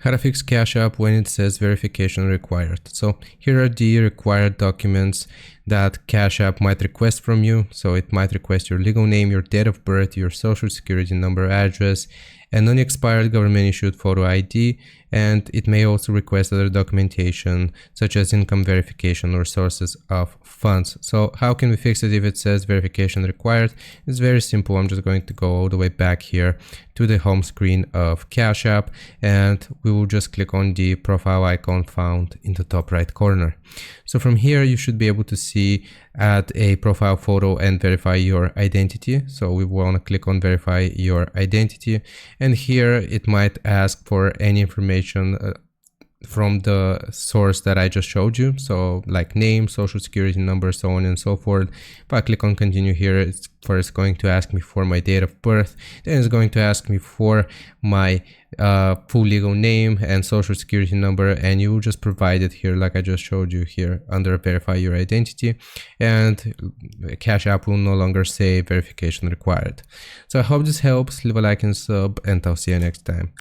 How to fix Cash App when it says verification required. So here are the required documents that Cash App might request from you. So it might request your legal name, your date of birth, your social security number, address, an unexpired government issued photo ID, and it may also request other documentation such as income verification or sources of funds. So how can we fix it if it says verification required? It's very simple. I'm just going to go all the way back here to the home screen of Cash App, and we will just click on the profile icon found in the top right corner. So from here you should be able to see add a profile photo and verify your identity. So we want to click on verify your identity, and here it might ask for any information from the source that I just showed you, so like name, social security number, so on and so forth. If I click on continue here, it's first going to ask me for my date of birth, then it's going to ask me for my full legal name and social security number, and you will just provide it here like I just showed you here under verify your identity, and Cash App will no longer say verification required. So I hope this helps. Leave a like and sub, and I'll see you next time.